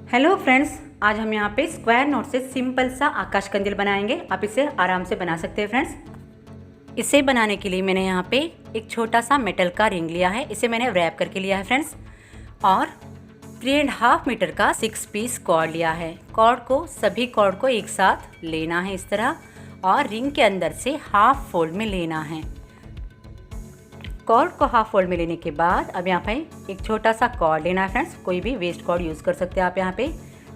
Hello friends, आज हम यहाँ पे स्क्वायर नोट से सिंपल सा आकाश कंदील बनाएंगे। आप इसे आराम से बना सकते हैं फ्रेंड्स। इसे बनाने के लिए मैंने यहाँ पे एक छोटा सा मेटल का रिंग लिया है। इसे मैंने रैप करके लिया है फ्रेंड्स। और 3.5 मीटर का 6 पीस कॉर्ड लिया है। कॉर्ड को सभी कॉर्ड को एक साथ लेना है इस तरह, और रिंग के अंदर से हाफ फोल्ड में लेना है। कॉर्ड को हाफ फोल्ड में लेने के बाद अब यहाँ पे एक छोटा सा कॉर्ड लेना है फ्रेंड्स। कोई भी वेस्ट कॉर्ड यूज़ कर सकते हैं आप। यहाँ पे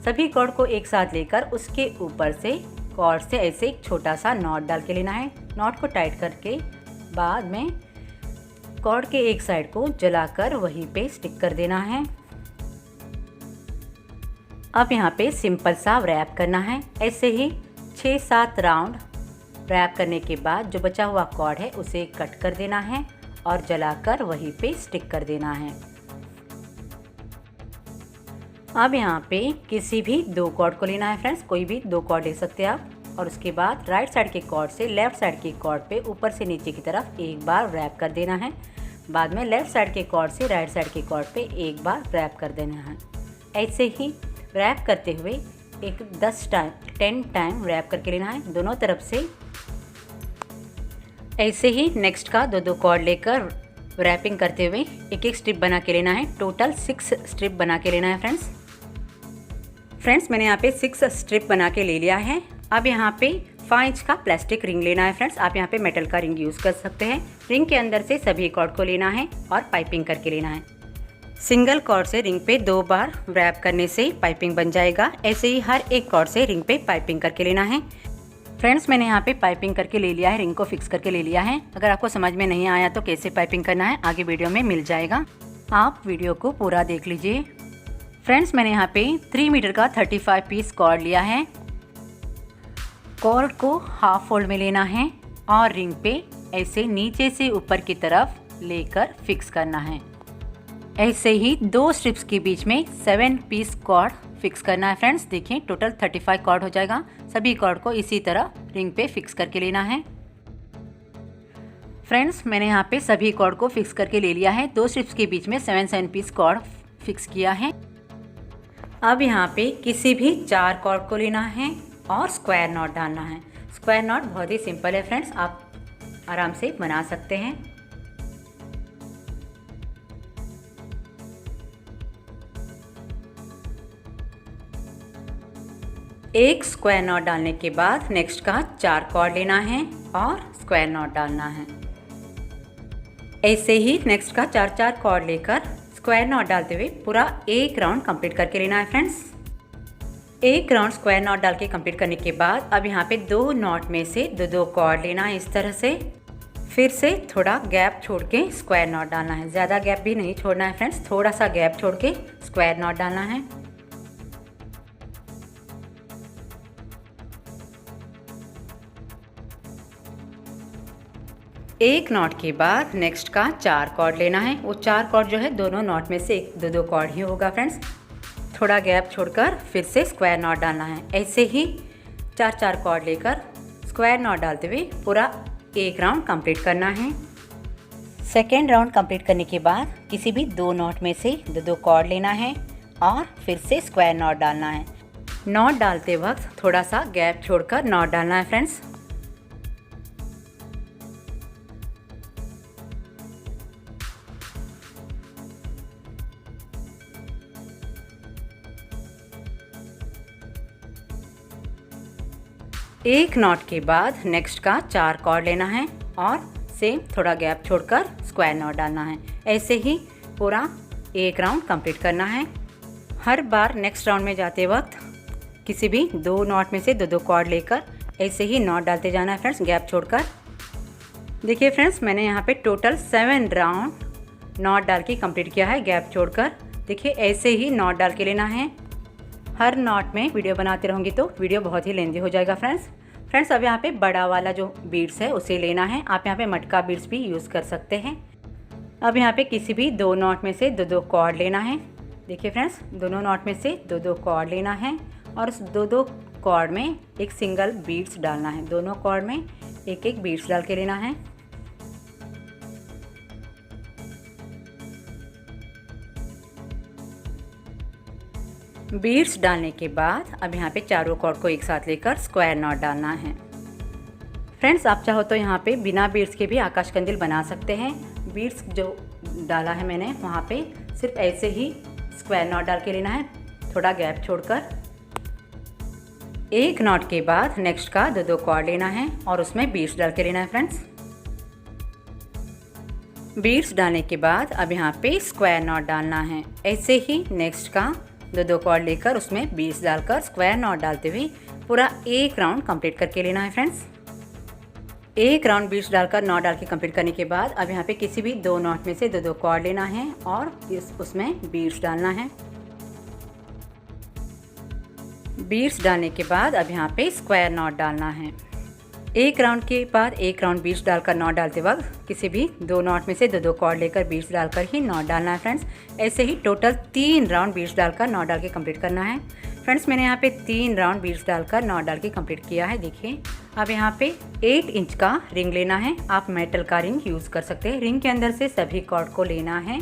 सभी कॉर्ड को एक साथ लेकर उसके ऊपर से कॉर्ड से ऐसे एक छोटा सा नॉट डाल के लेना है। नॉट को टाइट करके बाद में कॉर्ड के एक साइड को जलाकर वहीं पे स्टिक कर देना है। अब यहाँ पे सिंपल सा रैप करना है। ऐसे ही 6-7 राउंड रैप करने के बाद जो बचा हुआ कॉर्ड है उसे कट कर देना है और जलाकर वहीं पे स्टिक कर देना है। अब यहाँ पे किसी भी 2 कॉर्ड को लेना है फ्रेंड्स। कोई भी 2 कॉर्ड ले सकते हैं आप। और उसके बाद राइट साइड के कॉर्ड से लेफ़्ट साइड के कॉर्ड पे ऊपर से नीचे की तरफ एक बार रैप कर देना है। बाद में लेफ़्ट साइड के कॉर्ड से राइट साइड के कॉर्ड पे एक बार रैप कर देना है। ऐसे ही रैप करते हुए एक 10 टाइम रैप करके लेना है दोनों तरफ से। ऐसे ही नेक्स्ट का 2 कॉर्ड लेकर रैपिंग करते हुए एक स्ट्रिप बना के लेना है। टोटल 6 स्ट्रिप बना के लेना है फ्रेंड्स। मैंने यहाँ पे 6 स्ट्रिप बना के ले लिया है। अब यहाँ पे 5 इंच का प्लास्टिक रिंग लेना है फ्रेंड्स। आप यहाँ पे मेटल का रिंग यूज़ कर सकते हैं। रिंग के अंदर से सभी कॉर्ड को लेना है और पाइपिंग करके लेना है। सिंगल कॉर्ड से रिंग पे 2 बार रैप करने से पाइपिंग बन जाएगा। ऐसे ही हर एक कॉर्ड से रिंग पे पाइपिंग करके लेना है फ्रेंड्स। मैंने यहाँ पे पाइपिंग करके ले लिया है, रिंग को फिक्स करके ले लिया है। अगर आपको समझ में नहीं आया तो कैसे पाइपिंग करना है आगे वीडियो में मिल जाएगा, आप वीडियो को पूरा देख लीजिए फ्रेंड्स। मैंने यहाँ पे 3 मीटर का 35 पीस कॉर्ड लिया है। कॉर्ड को हाफ फोल्ड में लेना है और रिंग पे ऐसे नीचे से ऊपर की तरफ लेकर फिक्स करना है। ऐसे ही 2 स्ट्रिप्स के बीच में 7 पीस कॉर्ड फिक्स करना है फ्रेंड्स। देखिए टोटल 35 कॉर्ड हो जाएगा। सभी कॉर्ड को इसी तरह रिंग पे फिक्स करके लेना है फ्रेंड्स। मैंने यहाँ पे सभी कॉर्ड को फिक्स करके ले लिया है। 2 स्ट्रिप्स के बीच में 7 पीस कॉर्ड फिक्स किया है। अब यहाँ पे किसी भी 4 कॉर्ड को लेना है और स्क्वायर नॉट डालना है। स्क्वायर नॉट बहुत ही सिंपल है फ्रेंड्स, आप आराम से बना सकते हैं। एक स्क्वायर नॉट डालने के बाद नेक्स्ट का 4 कॉर्ड लेना है और स्क्वायर नॉट डालना है। ऐसे ही नेक्स्ट का 4 कॉर्ड लेकर स्क्वायर नॉट डालते हुए पूरा एक राउंड कंप्लीट करके लेना है फ्रेंड्स। एक राउंड स्क्वायर नॉट डाल के कंप्लीट करने के बाद अब यहाँ पे 2 नॉट में से 2 कॉर्ड लेना है इस तरह से। फिर से थोड़ा गैप छोड़ के स्क्वायर नॉट डालना है। ज़्यादा गैप भी नहीं छोड़ना है फ्रेंड्स, थोड़ा सा गैप छोड़ के स्क्वायर नॉट डालना है। एक नॉट के बाद नेक्स्ट का 4 कॉर्ड लेना है। वो 4 कॉर्ड जो है दोनों नॉट में से 2 कॉर्ड ही होगा फ्रेंड्स। थोड़ा गैप छोड़कर फिर से स्क्वायर नॉट डालना है। ऐसे ही 4 कॉर्ड लेकर स्क्वायर नॉट डालते हुए पूरा एक राउंड कंप्लीट करना है। सेकेंड राउंड कंप्लीट करने के बाद किसी भी 2 नॉट में से 2 कॉर्ड लेना है और फिर से स्क्वायर नॉट डालना है। नॉट डालते वक्त थोड़ा सा गैप छोड़कर नॉट डालना है फ्रेंड्स। एक नॉट के बाद नेक्स्ट का 4 कॉर्ड लेना है और सेम थोड़ा गैप छोड़कर स्क्वायर नॉट डालना है। ऐसे ही पूरा एक राउंड कंप्लीट करना है। हर बार नेक्स्ट राउंड में जाते वक्त किसी भी 2 नॉट में से 2 कॉर्ड लेकर ऐसे ही नॉट डालते जाना है फ्रेंड्स, गैप छोड़कर। देखिए फ्रेंड्स, मैंने यहाँ पे टोटल 7 राउंड नॉट डाल के कंप्लीट किया है गैप छोड़कर। देखिए ऐसे ही नॉट डाल के लेना है। हर नॉट में वीडियो बनाते रहूँगी तो वीडियो बहुत ही लेंदी हो जाएगा फ्रेंड्स। अब यहाँ पे बड़ा वाला जो बीड्स है उसे लेना है। आप यहाँ पे मटका बीड्स भी यूज़ कर सकते हैं। अब यहाँ पे किसी भी 2 नॉट में से 2 कॉर्ड लेना है। देखिए फ्रेंड्स, दोनों नॉट में से 2 कॉर्ड लेना है और उस 2 कॉर्ड में एक सिंगल बीड्स डालना है। दोनों कॉर्ड में एक बीड्स डाल के लेना है। बीड्स डालने के बाद अब यहाँ पे चारों कॉर्ड को एक साथ लेकर स्क्वायर नॉट डालना है। फ्रेंड्स, आप चाहो तो यहाँ पे बिना बीड्स के भी आकाश कंदील बना सकते हैं। बीड्स जो डाला है मैंने वहाँ पे सिर्फ ऐसे ही स्क्वायर नॉट डाल के लेना है, थोड़ा गैप छोड़कर। एक नॉट के बाद नेक्स्ट का दो कॉर्ड लेना है और उसमें बीड्स डाल के लेना है। फ्रेंड्स, बीड्स डालने के बाद अब यहाँ पे स्क्वायर नॉट डालना है। ऐसे ही नेक्स्ट का दो कॉर्ड लेकर उसमें बीड्स डालकर स्क्वायर नॉट डालते हुए पूरा एक राउंड कंप्लीट करके लेना है। फ्रेंड्स, एक राउंड बीड्स डालकर नॉट डाल के कंप्लीट करने के बाद अब यहाँ पे किसी भी दो नॉट में से दो कॉर्ड लेना है और उसमें बीड्स डालना है। बीड्स डालने के बाद अब यहाँ पे स्क्वायर नॉट डालना है। एक राउंड के बाद एक राउंड बीड्स डालकर नॉट डालते वक्त किसी भी दो नॉट में से दो कॉर्ड लेकर बीड्स डालकर ही नॉट डालना है। फ्रेंड्स, ऐसे ही टोटल 3 राउंड बीड्स डालकर नॉट डाल के कंप्लीट करना है। फ्रेंड्स, मैंने यहाँ पे 3 राउंड बीड्स डालकर नॉट डाल के कंप्लीट किया है। देखिए, अब यहाँ पे 8 इंच का रिंग लेना है। आप मेटल का रिंग यूज़ कर सकते हैं। रिंग के अंदर से सभी कॉर्ड को लेना है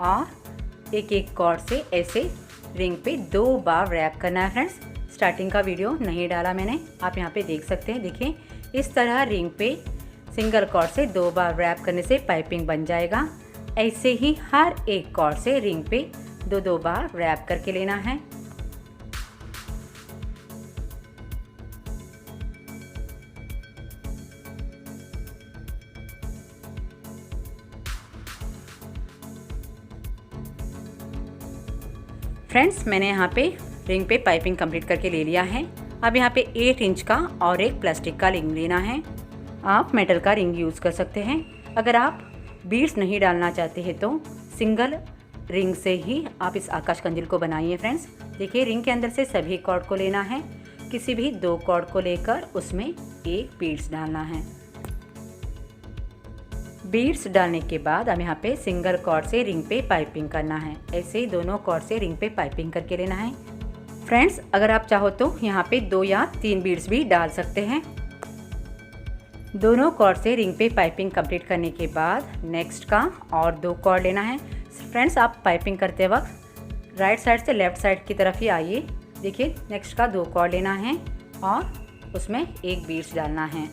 और एक कॉर्ड से ऐसे रिंग पे 2 बार रैप करना है। फ्रेंड्स, स्टार्टिंग का वीडियो नहीं डाला मैंने, आप यहाँ पे देख सकते हैं। देखिए, इस तरह रिंग पे सिंगल कॉर्ड से 2 बार रैप करने से पाइपिंग बन जाएगा। ऐसे ही हर एक कॉर्ड से रिंग पे 2 बार रैप करके लेना है। फ्रेंड्स, मैंने यहाँ पे रिंग पे पाइपिंग कंप्लीट करके ले लिया है। अब यहाँ पे 8 इंच का और एक प्लास्टिक का रिंग लेना है। आप मेटल का रिंग यूज़ कर सकते हैं। अगर आप बीड्स नहीं डालना चाहते हैं तो सिंगल रिंग से ही आप इस आकाश कंदील को बनाइए। फ्रेंड्स, देखिए, रिंग के अंदर से सभी कॉर्ड को लेना है। किसी भी 2 कॉर्ड को लेकर उसमें एक बीड्स डालना है। बीड्स डालने के बाद अब यहाँ पे सिंगल कॉर्ड से रिंग पे पाइपिंग करना है। ऐसे ही दोनों कॉर्ड से रिंग पे पाइपिंग करके लेना है। फ्रेंड्स, अगर आप चाहो तो यहाँ पे 2 या 3 बीड्स भी डाल सकते हैं। दोनों कॉर्ड से रिंग पे पाइपिंग कंप्लीट करने के बाद नेक्स्ट का और 2 कॉर्ड लेना है। फ्रेंड्स, आप पाइपिंग करते वक्त राइट साइड से लेफ्ट साइड की तरफ ही आइए। देखिए, नेक्स्ट का 2 कॉर्ड लेना है और उसमें एक बीड्स डालना है।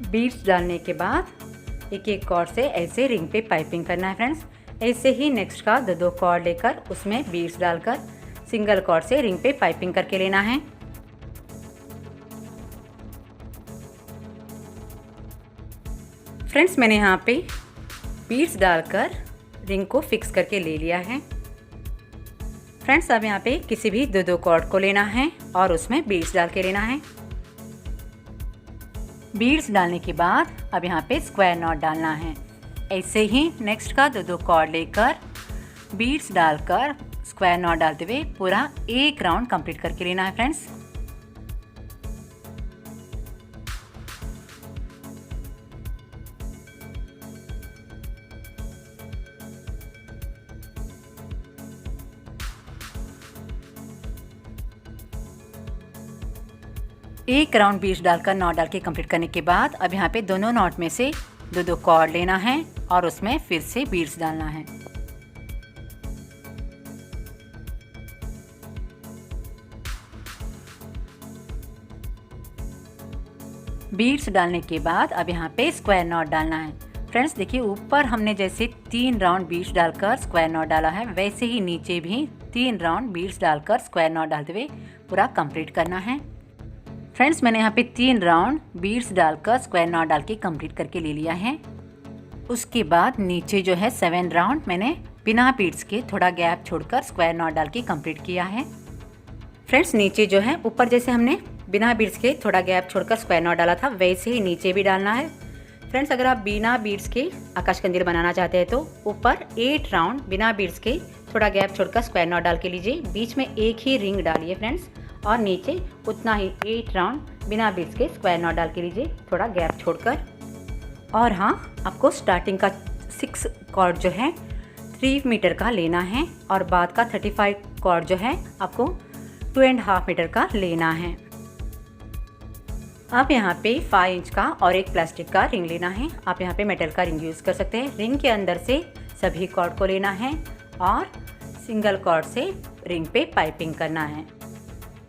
बीड्स डालने के बाद एक कॉर्ड से ऐसे रिंग पे पाइपिंग करना है। फ्रेंड्स, ऐसे ही नेक्स्ट का 2 कॉर्ड लेकर उसमें बीड्स डालकर सिंगल कॉर्ड से रिंग पे पाइपिंग करके लेना है। फ्रेंड्स, मैंने यहाँ पे बीड्स डालकर रिंग को फिक्स करके ले लिया है। फ्रेंड्स, अब यहाँ पे किसी भी 2 कॉर्ड को लेना है और उसमें बीड्स डाल के लेना है। बीड्स डालने के बाद अब यहाँ पे स्क्वायर नॉट डालना है। ऐसे ही नेक्स्ट का 2 कॉर्ड लेकर बीड्स डालकर स्क्वायर नॉट डालते हुए पूरा एक राउंड कंप्लीट करके लेना है। फ्रेंड्स, एक राउंड बीड्स डालकर नॉट डाल के कंप्लीट करने के बाद अब यहाँ पे दोनों नॉट में से 2 कॉर्ड लेना है और उसमें फिर से बीड्स डालना है। बीड्स डालने के बाद अब यहाँ पे स्क्वायर नॉट डालना है। फ्रेंड्स, देखिए, ऊपर हमने जैसे 3 राउंड बीड्स डालकर स्क्वायर नॉट डाला है, वैसे ही नीचे भी 3 राउंड बीड्स डालकर स्क्वायर नॉट डालते हुए पूरा कंप्लीट करना है। फ्रेंड्स, मैंने यहाँ पे 3 राउंड बीड्स डालकर स्क्वायर नॉट डाल के कंप्लीट करके ले लिया है। उसके बाद नीचे जो है 7 राउंड मैंने बिना बीड्स के थोड़ा गैप छोड़कर स्क्वायर नॉट डाल के कंप्लीट किया है। फ्रेंड्स, नीचे जो है ऊपर जैसे हमने बिना बीड्स के थोड़ा गैप छोड़कर स्क्वायर नॉट डाला था, वैसे ही नीचे भी डालना है। फ्रेंड्स, अगर आप बिना बीड्स के आकाश कंदील बनाना चाहते हैं तो ऊपर 8 राउंड बिना बीड्स के थोड़ा गैप छोड़कर स्क्वायर नॉट डाल के लीजिए। बीच में एक ही रिंग डालिए फ्रेंड्स, और नीचे उतना ही 8 राउंड बिना बीड्स के स्क्वायर नॉट डाल के लीजिए, थोड़ा गैप छोड़कर। और हाँ, आपको स्टार्टिंग का 6 कॉर्ड जो है 3 मीटर का लेना है और बाद का 35 कॉर्ड जो है आपको 2.5 मीटर का लेना है। आप यहाँ पे 5 इंच का और एक प्लास्टिक का रिंग लेना है। आप यहाँ पे मेटल का रिंग यूज़ कर सकते हैं। रिंग के अंदर से सभी कॉर्ड को लेना है और सिंगल कॉर्ड से रिंग पे पाइपिंग करना है।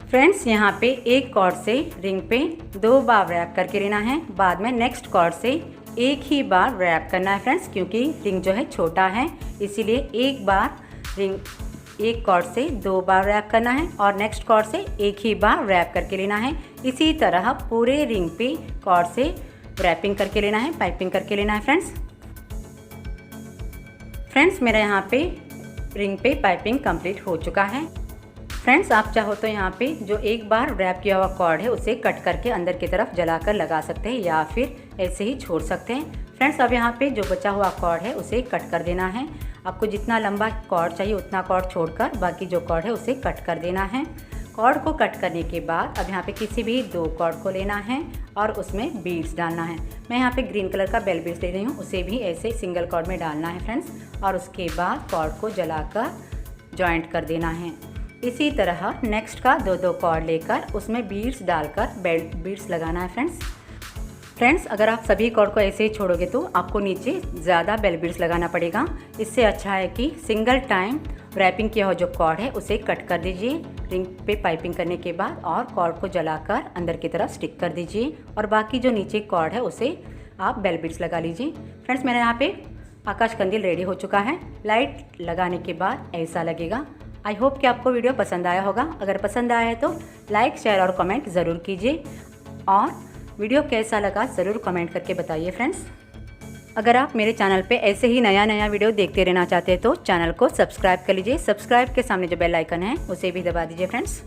फ्रेंड्स यहाँ पे एक कॉर्ड से रिंग पे 2 बार रैप करके लेना है, बाद में नेक्स्ट कॉर्ड से एक ही बार रैप करना है फ्रेंड्स, क्योंकि रिंग जो है छोटा है इसीलिए एक बार रिंग एक कॉर्ड से 2 बार रैप करना है और नेक्स्ट कॉर्ड से एक ही बार रैप करके लेना है। इसी तरह पूरे रिंग पे कॉर्ड से रैपिंग करके लेना है, पाइपिंग करके लेना है फ्रेंड्स मेरा यहाँ पे रिंग पे पाइपिंग कंप्लीट हो चुका है। फ्रेंड्स आप चाहो तो यहाँ पे जो एक बार रैप किया हुआ कॉर्ड है उसे कट करके अंदर की तरफ जलाकर लगा सकते हैं या फिर ऐसे ही छोड़ सकते हैं। फ्रेंड्स अब यहाँ पे जो बचा हुआ कॉर्ड है उसे कट कर देना है। आपको जितना लंबा कॉर्ड चाहिए उतना कॉर्ड छोड़कर बाकी जो कॉर्ड है उसे कट कर देना है। कॉर्ड को कट करने के बाद अब यहाँ पे किसी भी 2 कॉर्ड को लेना है और उसमें बीड्स डालना है। मैं यहाँ पे ग्रीन कलर का बेल बीड्स ले रही हूँ, उसे भी ऐसे सिंगल कॉर्ड में डालना है फ्रेंड्स, और उसके बाद कॉर्ड को जलाकर जॉइंट कर देना है। इसी तरह नेक्स्ट का 2 कॉर्ड लेकर उसमें बीड्स डालकर बेल्ट बीड्स लगाना है फ्रेंड्स अगर आप सभी कॉर्ड को ऐसे ही छोड़ोगे तो आपको नीचे ज़्यादा बेल बीड्स लगाना पड़ेगा। इससे अच्छा है कि सिंगल टाइम रैपिंग किया हुआ जो कॉर्ड है उसे कट कर दीजिए रिंग पे पाइपिंग करने के बाद, और कॉर्ड को जलाकर अंदर की तरफ स्टिक कर दीजिए और बाकी जो नीचे कॉर्ड है उसे आप बेल बीड्स लगा लीजिए। फ्रेंड्स मेरे यहाँ पे आकाश कंदील रेडी हो चुका है। लाइट लगाने के बाद ऐसा लगेगा। आई होप कि आपको वीडियो पसंद आया होगा। अगर पसंद आया है तो लाइक शेयर और कमेंट ज़रूर कीजिए और वीडियो कैसा लगा ज़रूर कमेंट करके बताइए फ्रेंड्स। अगर आप मेरे चैनल पे ऐसे ही नया वीडियो देखते रहना चाहते हैं तो चैनल को सब्सक्राइब कर लीजिए। सब्सक्राइब के सामने जो बेल आइकन है उसे भी दबा दीजिए फ्रेंड्स।